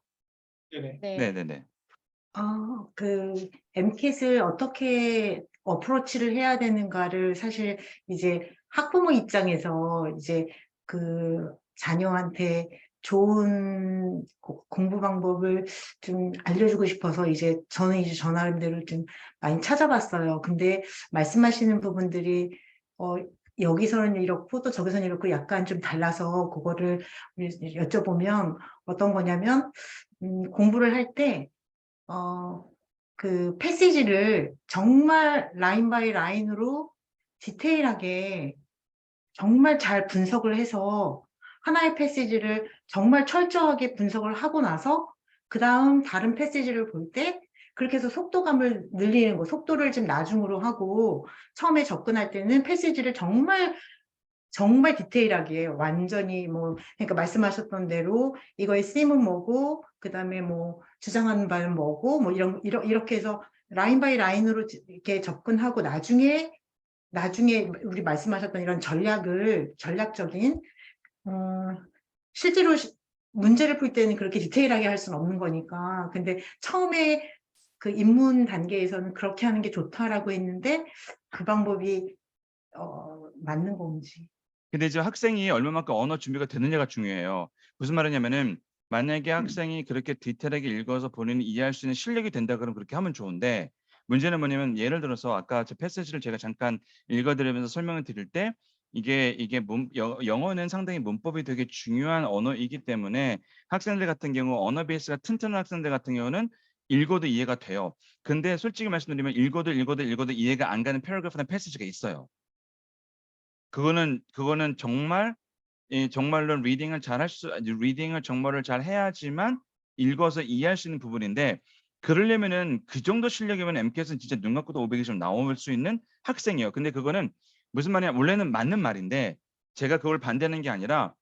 네네. 네. 네네네. MCAT을 어떻게 어프로치를 해야 되는가를 사실 이제 학부모 입장에서 이제 자녀한테 좋은 공부 방법을 좀 알려주고 싶어서 저는 저 나름대로 좀 많이 찾아봤어요. 근데 말씀하시는 부분들이 여기서는 이렇고 또 저기서는 이렇고 약간 좀 달라서 그거를 여쭤보면 어떤 거냐면 공부를 할때 패시지를 정말 라인 바이 라인으로 디테일하게 정말 잘 분석을 해서 하나의 패시지를 정말 철저하게 분석을 하고 나서 그 다음 다른 패시지를 볼 때 그렇게 해서 속도감을 늘리는 거, 속도를 좀 나중으로 하고 처음에 접근할 때는 패시지를 정말 디테일하게 완전히 그러니까 말씀하셨던 대로 이거의 쓰임은 뭐고 그다음에 주장하는 바는 뭐고 이렇게 해서 라인 바이 라인으로 이렇게 접근하고 나중에 우리 말씀하셨던 이런 전략적인 실제로 문제를 풀 때는 그렇게 디테일하게 할 수는 없는 거니까. 근데 처음에 그 입문 단계에서는 그렇게 하는 게 좋다라고 했는데 그 방법이 맞는 건지. 근데 이제 학생이 얼마만큼 언어 준비가 되느냐가 중요해요. 무슨 말이냐면은 만약에 학생이 그렇게 디테일하게 읽어서 본인이 이해할 수 있는 실력이 된다 그러면 그렇게 하면 좋은데 문제는 뭐냐면 예를 들어서 아까 저 패시지를 제가 잠깐 읽어드리면서 설명을 드릴 때 이게 영어는 상당히 문법이 되게 중요한 언어이기 때문에 학생들 같은 경우 언어 베이스가 튼튼한 학생들 같은 경우는 읽어도 이해가 돼요. 근데 솔직히 말씀드리면 읽어도 이해가 안 가는 패러그래프나 패시지가 있어요. 그거는 정말 정말로 리딩을 정말로 잘 해야지만 읽어서 이해할 수 있는 부분인데 그러려면은 그 정도 실력이면 MCAT은 진짜 눈 감고도 500이 좀 나올 수 있는 학생이에요. 근데 그거는 무슨 말이냐 원래는 맞는 말인데 제가 그걸 반대하는 게 아니라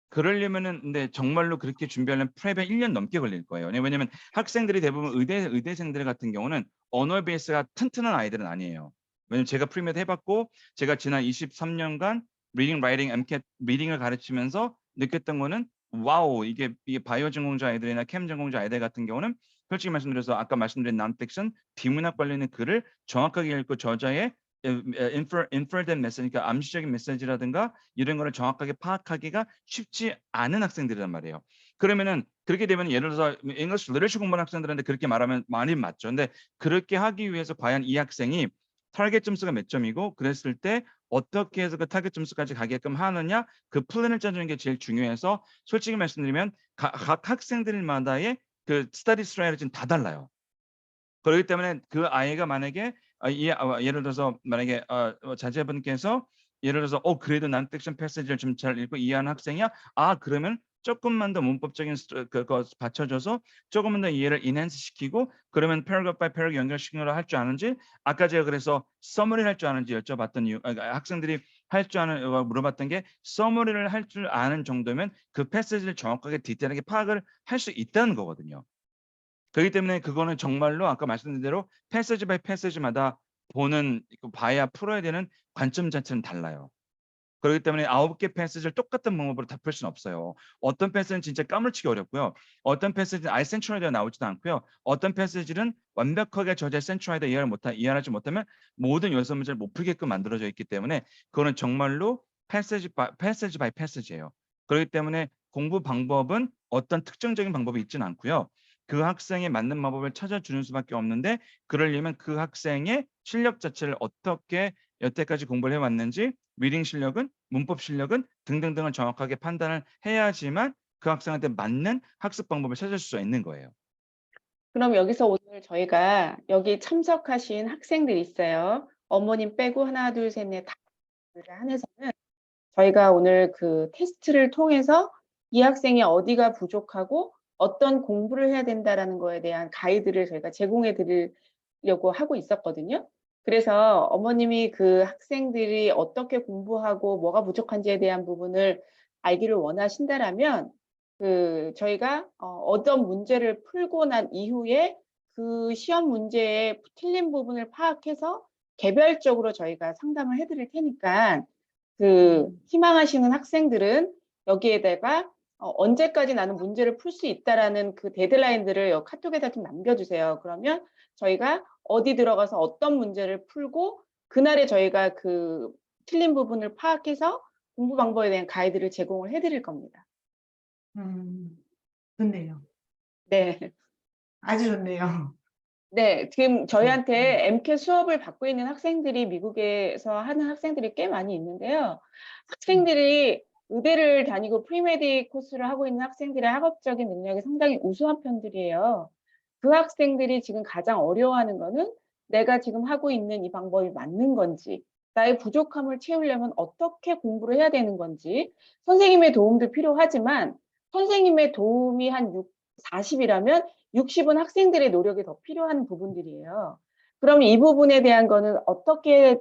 그러려면은 근데 정말로 그렇게 준비하려면 프랩에 1년 넘게 걸릴 거예요. 왜냐면 학생들이 대부분 의대생들 같은 경우는 언어 베이스가 튼튼한 아이들은 아니에요. 왜냐면 제가 프리메드 해봤고 제가 지난 23년간 리딩, 라이팅, MCAT 리딩을 가르치면서 느꼈던 거는 와우 이게 바이오 전공자 아이들이나 캠 전공자 아이들 같은 경우는 솔직히 말씀드려서 아까 말씀드린 non-fiction 비문학 관련된 글을 정확하게 읽고 저자의 inferred 메시지, 그러니까 암시적인 메시지라든가 이런 거를 정확하게 파악하기가 쉽지 않은 학생들이란 말이에요. 그러면은 그렇게 되면 예를 들어서 English literature 공부하는 학생들한테 그렇게 말하면 많이 맞죠. 근데 그렇게 하기 위해서 과연 이 학생이 타겟 점수가 몇 점이고 그랬을 때 어떻게 해서 그 타겟 점수까지 가게끔 하느냐 그 플랜을 짜주는 게 제일 중요해서 솔직히 말씀드리면 각 학생들마다의 그 스터디 스트래티지는 다 달라요. 그렇기 때문에 그 아이가 만약에 예를 들어서 만약에 자제분께서 예를 들어서 그래도 non-fiction 패시지를 좀 잘 읽고 이해하는 학생이야. 그러면 조금만 더 문법적인 그거 받쳐줘서 조금만 더 이해를 enhance 시키고 그러면 paragraph by paragraph 연결시키는 걸 할 줄 아는지 아까 제가 그래서 summary를 할 줄 아는지 여쭤봤던 이유 학생들이 할 줄 아는 물어봤던 게 summary를 할 줄 아는 정도면 그 패시지를 정확하게 디테일하게 파악을 할 수 있다는 거거든요. 그렇기 때문에 그거는 정말로 아까 말씀드린 대로 패시지 바이 패시지마다 보는 봐야 풀어야 되는 관점 자체는 달라요. 그렇기 때문에 9개 패시지를 똑같은 방법으로 다 풀 수는 없어요. 어떤 패시지는 진짜 까무러치기 어렵고요. 어떤 패시지는 아예 센트럴아이드가 나오지도 않고요. 어떤 패시지는 완벽하게 저자의 센트럴아이드 이해하지 못하면 모든 요소 문제를 못 풀게끔 만들어져 있기 때문에 그거는 정말로 패시지 바이 패시지예요. 그렇기 때문에 공부 방법은 어떤 특정적인 방법이 있지는 않고요. 그 학생에 맞는 방법을 찾아주는 수밖에 없는데 그러려면 그 학생의 실력 자체를 어떻게 여태까지 공부를 해왔는지 리딩 실력은 문법 실력은 등등등을 정확하게 판단을 해야지만 그 학생한테 맞는 학습 방법을 찾을 수 있는 거예요. 그럼 여기서 오늘 저희가 여기 참석하신 학생들이 있어요. 어머님 빼고 하나, 둘, 셋, 넷, 다 한해서는 저희가 오늘 그 테스트를 통해서 이 학생이 어디가 부족하고 어떤 공부를 해야 된다라는 거에 대한 가이드를 저희가 제공해 드리려고 하고 있었거든요. 그래서 어머님이 그 학생들이 어떻게 공부하고 뭐가 부족한지에 대한 부분을 알기를 원하신다라면 그 저희가 어떤 문제를 풀고 난 이후에 그 시험 문제의 틀린 부분을 파악해서 개별적으로 저희가 상담을 해드릴 테니까 그 희망하시는 학생들은 여기에다가 언제까지 나는 문제를 풀 수 있다라는 그 데드라인들을 카톡에다 좀 남겨주세요. 그러면 저희가 어디 들어가서 어떤 문제를 풀고 그날에 저희가 그 틀린 부분을 파악해서 공부 방법에 대한 가이드를 제공을 해드릴 겁니다. 좋네요. 네. 아주 좋네요. 네, 지금 저희한테 MCAT 수업을 받고 있는 학생들이 미국에서 하는 학생들이 꽤 많이 있는데요. 학생들이 의대를 다니고 프리메디 코스를 하고 있는 학생들의 학업적인 능력이 상당히 우수한 편들이에요. 그 학생들이 지금 가장 어려워하는 거는 내가 지금 하고 있는 이 방법이 맞는 건지, 나의 부족함을 채우려면 어떻게 공부를 해야 되는 건지, 선생님의 도움도 필요하지만 선생님의 도움이 한 40이라면 60은 학생들의 노력이 더 필요한 부분들이에요. 그럼 이 부분에 대한 거는 어떻게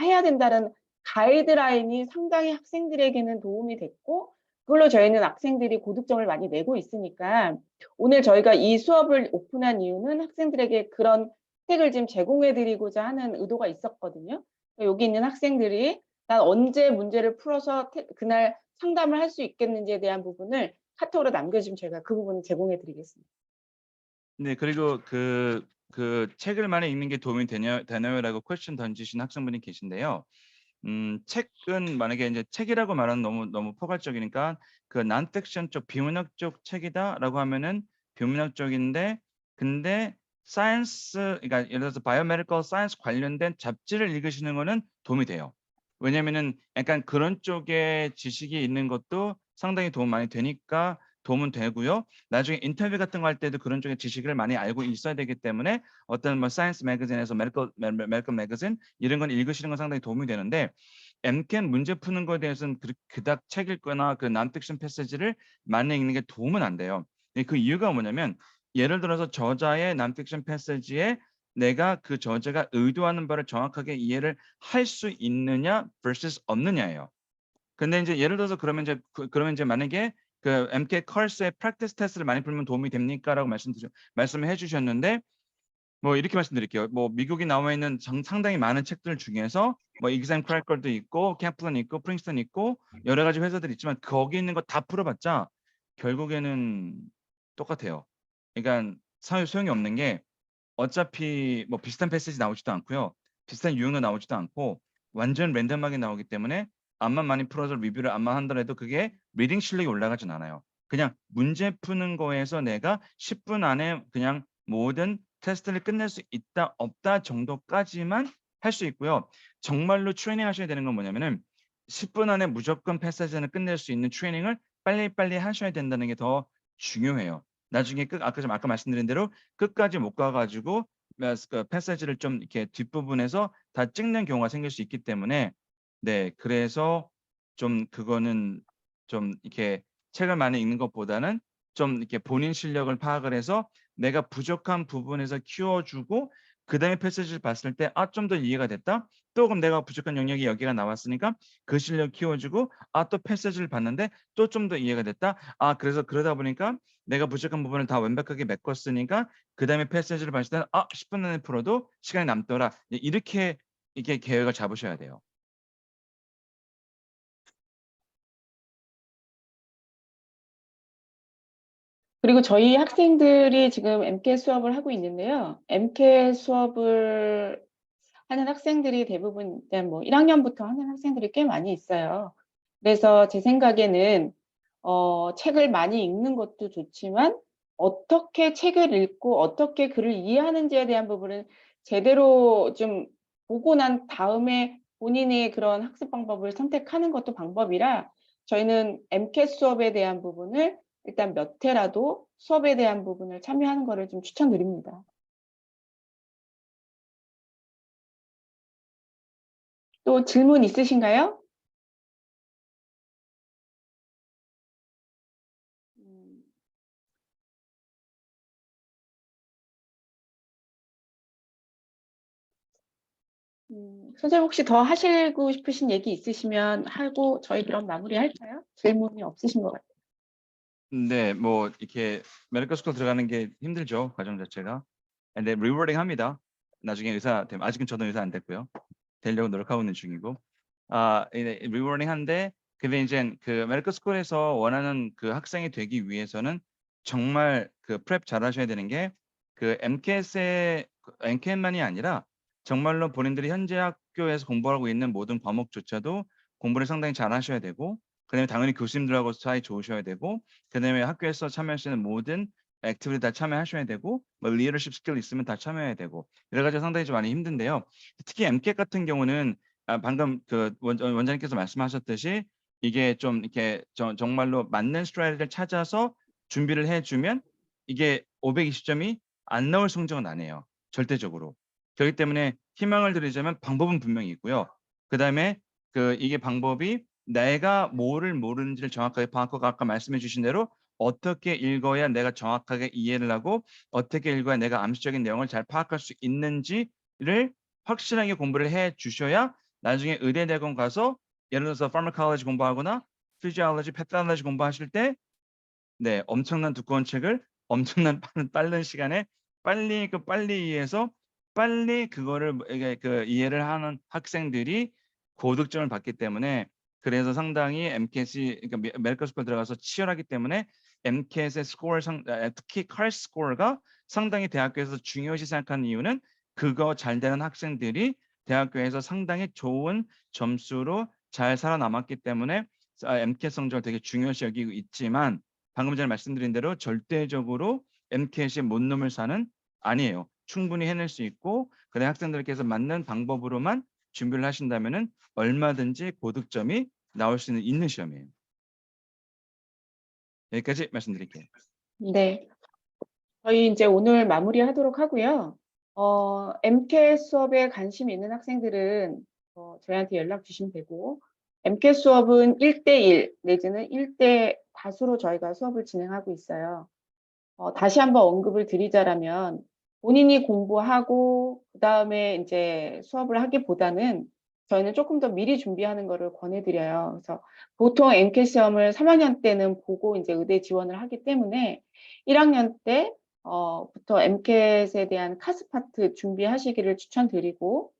해야 된다는 가이드라인이 상당히 학생들에게는 도움이 됐고 그걸로 저희는 학생들이 고득점을 많이 내고 있으니까 오늘 저희가 이 수업을 오픈한 이유는 학생들에게 그런 혜택을 지금 제공해 드리고자 하는 의도가 있었거든요. 여기 있는 학생들이 난 언제 문제를 풀어서 그날 상담을 할 수 있겠는지에 대한 부분을 카톡으로 남겨주시면 저희가 그 부분을 제공해 드리겠습니다. 네, 그리고 그 책을 많이 읽는 게 도움이 되나요라고 퀘스천 던지신 학생분이 계신데요. 책은 만약에 이제 책이라고 말하는 너무 포괄적이니까 그 non-fiction 쪽 비문학 쪽 책이다라고 하면은 비문학 쪽인데 근데 사이언스 그러니까 예를 들어서 바이오메디컬 사이언스 관련된 잡지를 읽으시는 거는 도움이 돼요. 왜냐면은 약간 그런 쪽에 지식이 있는 것도 상당히 도움 많이 되니까 도움은 되고요. 나중에 인터뷰 같은 거 할 때도 그런 쪽의 지식을 많이 알고 있어야 되기 때문에 어떤 뭐 사이언스 매거진에서 메디컬 매거진 이런 건 읽으시는 건 상당히 도움이 되는데 MCAT 문제 푸는 거에 대해서는 그닥 책 읽거나 그 non-fiction 패시지를 많이 읽는 게 도움은 안 돼요. 그 이유가 뭐냐면 예를 들어서 저자의 non-fiction 패시지에 내가 그 저자가 의도하는 바를 정확하게 이해를 할 수 있느냐 versus 없느냐예요. 근데 이제 예를 들어서 그러면 이제 만약에 그 MCAT 컬스의 프랙티스 테스트를 많이 풀면 도움이 됩니까라고 말씀해 주셨는데 뭐 이렇게 말씀드릴게요. 뭐 미국에 나와 있는 상당히 많은 책들 중에서 뭐 exam cracker도 있고, 캐플런 있고, 프린스턴 있고 여러 가지 회사들이 있지만 거기 있는 거 다 풀어봤자 결국에는 똑같아요. 그러니까 소용이 없는 게 어차피 뭐 비슷한 패시지 나오지도 않고요. 비슷한 유형도 나오지도 않고 완전 랜덤하게 나오기 때문에 암만 많이 풀어서 리뷰를 암만 한다해도 그게 리딩 실력이 올라가진 않아요. 그냥 문제 푸는 거에서 내가 10분 안에 그냥 모든 테스트를 끝낼 수 있다 없다 정도까지만 할 수 있고요. 정말로 트레이닝 하셔야 되는 건 뭐냐면은 10분 안에 무조건 패시지는 끝낼 수 있는 트레이닝을 빨리빨리 하셔야 된다는 게 더 중요해요. 나중에 아까 말씀드린 대로 끝까지 못 가 가지고 그 패시지를 좀 이렇게 뒷부분에서 다 찍는 경우가 생길 수 있기 때문에 네 그래서 좀 그거는 좀 이렇게 책을 많이 읽는 것보다는 좀 이렇게 본인 실력을 파악을 해서 내가 부족한 부분에서 키워 주고 그다음에 패시지를 봤을 때 '아 좀 더 이해가 됐다.' 또 그럼 내가 부족한 영역이 여기가 나왔으니까 그 실력 키워 주고 또 패시지를 봤는데 또 좀 더 이해가 됐다. 그래서 그러다 보니까 내가 부족한 부분을 다 완벽하게 메꿨으니까 그다음에 패시지를 봤을 때는 10분 안에 풀어도 시간이 남더라. 이렇게 계획을 잡으셔야 돼요. 그리고 저희 학생들이 지금 MCAT 수업을 하고 있는데요. MCAT 수업을 하는 학생들이 대부분 일단 뭐 1학년부터 하는 학생들이 꽤 많이 있어요. 그래서 제 생각에는 책을 많이 읽는 것도 좋지만 어떻게 책을 읽고 어떻게 글을 이해하는지에 대한 부분은 제대로 좀 보고 난 다음에 본인의 그런 학습 방법을 선택하는 것도 방법이라 저희는 MCAT 수업에 대한 부분을 일단 몇 회라도 수업에 대한 부분을 참여하는 거를 좀 추천드립니다. 또 질문 있으신가요? 음. 선생님 혹시 더 하시고 싶으신 얘기 있으시면 하고 저희 그럼 마무리할까요? 질문이 없으신 것 같아요. 네. 뭐 이렇게 메디컬 스쿨 들어가는 게 힘들죠, 과정 자체가. 근데 리워딩합니다. 나중에 의사 되면 아직은 저도 의사 안 됐고요. 되려고 노력하고 있는 중이고. 이제 리워딩한데 근데 인젠 그 메디컬 스쿨에서 원하는 그 학생이 되기 위해서는 정말 그 프렙 잘하셔야 되는 게 그 MCAT만이 아니라 정말로 본인들이 현재 학교에서 공부하고 있는 모든 과목조차도 공부를 상당히 잘하셔야 되고 그다음에 당연히 교수님들하고 사이 좋으셔야 되고 그다음에 학교에서 참여할 수 있는 모든 액티비티 다 참여하셔야 되고 뭐 리더십 스킬 있으면 다 참여해야 되고 여러 가지가 상당히 좀 많이 힘든데요. 특히 MCAT 같은 경우는 방금 그 원장님께서 말씀하셨듯이 이게 좀 이렇게 정말로 맞는 스트래티지를 찾아서 준비를 해 주면 이게 520 점이 안 나올 성적은 아니에요, 절대적으로. 그렇기 때문에 희망을 드리자면 방법은 분명히 있고요. 그다음에 이게 방법이 내가 뭐를 모르는지를 정확하게 파악하고 아까 말씀해 주신 대로 어떻게 읽어야 내가 정확하게 이해를 하고 어떻게 읽어야 내가 암시적인 내용을 잘 파악할 수 있는지를 확실하게 공부를 해 주셔야 나중에 의대대학원 가서 예를 들어서 pharmacology 공부하거나 physiology, pathology 공부하실 때 네 엄청난 두꺼운 책을 엄청난 빠른 시간에 빨리 이해해서 빨리 그거를 이게 이해를 하는 학생들이 고득점을 받기 때문에 그래서 상당히 MCAT이 그러니까 메디컬 스쿨 들어가서 치열하기 때문에 MCAT의 스코어 특히 CARS 스코어가 상당히 대학교에서 중요시 생각하는 이유는 그거 잘 되는 학생들이 대학교에서 상당히 좋은 점수로 잘 살아남았기 때문에 MCAT 성적을 되게 중요시 여기고 있지만 방금 전에 말씀드린 대로 절대적으로 MCAT이 못 넘을 산은 아니에요. 충분히 해낼 수 있고 그다음에 학생들께서 맞는 방법으로만 준비를 하신다면은 얼마든지 고득점이 나올 수 있는 시험이에요. 여기까지 말씀드릴게요. 네. 저희 이제 오늘 마무리하도록 하고요. MCAT 수업에 관심 있는 학생들은 저희한테 연락 주시면 되고 MCAT 수업은 1대1 내지는 1대 다수로 저희가 수업을 진행하고 있어요. 다시 한번 언급을 드리자라면 본인이 공부하고 그다음에 이제 수업을 하기보다는 저희는 조금 더 미리 준비하는 거를 권해드려요. 그래서 보통 MCAT 시험을 3학년 때는 보고 이제 의대 지원을 하기 때문에 1학년 때 부터 MCAT에 대한 카스 파트 준비하시기를 추천드리고,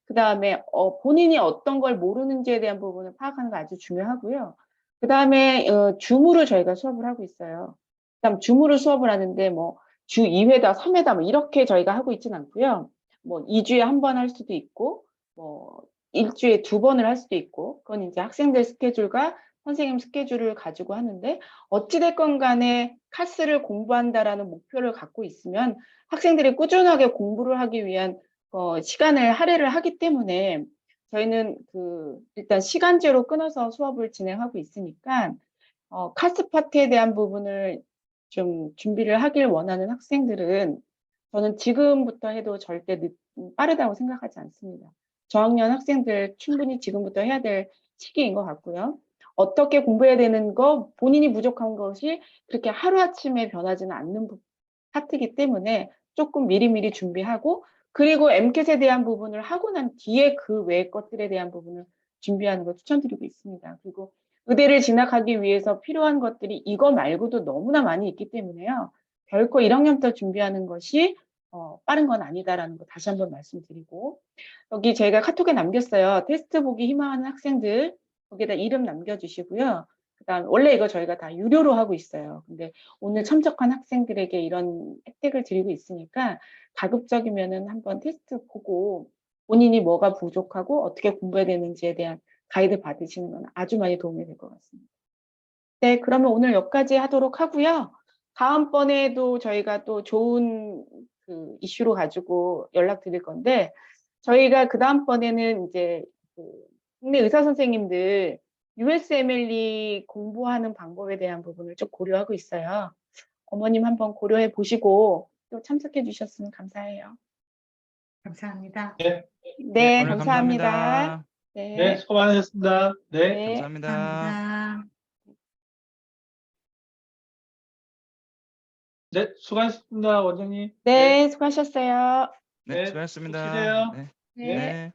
그 다음에 본인이 어떤 걸 모르는지에 대한 부분을 파악하는 거 아주 중요하고요. 그 다음에 줌으로 저희가 수업을 하고 있어요. 그다음 줌으로 수업을 하는데 뭐 주 2회다, 3회다 뭐 이렇게 저희가 하고 있진 않고요. 뭐 2주에 한 번 할 수도 있고, 뭐 일주에 2번을 할 수도 있고, 그건 이제 학생들 스케줄과 선생님 스케줄을 가지고 하는데, 어찌됐건 간에 카스를 공부한다라는 목표를 갖고 있으면 학생들이 꾸준하게 공부를 하기 위한 시간을 할애를 하기 때문에 저희는 일단 시간제로 끊어서 수업을 진행하고 있으니까 카스 파트에 대한 부분을 좀 준비를 하길 원하는 학생들은 저는 지금부터 해도 절대 빠르다고 생각하지 않습니다. 저학년 학생들 충분히 지금부터 해야 될 시기인 것 같고요. 어떻게 공부해야 되는 거, 본인이 부족한 것이 그렇게 하루아침에 변하지는 않는 파트이기 때문에 조금 미리미리 준비하고, 그리고 MCAT에 대한 부분을 하고 난 뒤에 그 외의 것들에 대한 부분을 준비하는 걸 추천드리고 있습니다. 그리고 의대를 진학하기 위해서 필요한 것들이 이거 말고도 너무나 많이 있기 때문에요. 결코 1학년부터 준비하는 것이 빠른 건 아니다라는 거 다시 한번 말씀드리고, 여기 저희가 카톡에 남겼어요. 테스트 보기 희망하는 학생들 거기에다 이름 남겨주시고요. 그다음 원래 이거 저희가 다 유료로 하고 있어요. 근데 오늘 참석한 학생들에게 이런 혜택을 드리고 있으니까 가급적이면은 한번 테스트 보고 본인이 뭐가 부족하고 어떻게 공부해야 되는지에 대한 가이드 받으시는 건 아주 많이 도움이 될 것 같습니다. 네, 그러면 오늘 여기까지 하도록 하고요. 다음번에도 저희가 또 좋은 이슈로 가지고 연락드릴 건데, 저희가 그 다음번에는 이제 국내 의사 선생님들 USMLE 공부하는 방법에 대한 부분을 좀 고려하고 있어요. 어머님 한번 고려해 보시고 또 참석해 주셨으면 감사해요. 감사합니다. 네, 네, 오늘 감사합니다. 감사합니다. 네, 네, 수고 많으셨습니다. 네, 네. 감사합니다. 감사합니다. 네, 수고하셨습니다, 원장님. 네, 수고하셨어요. 네, 네, 수고하셨습니다. 쉬세요. 네. 네. 네.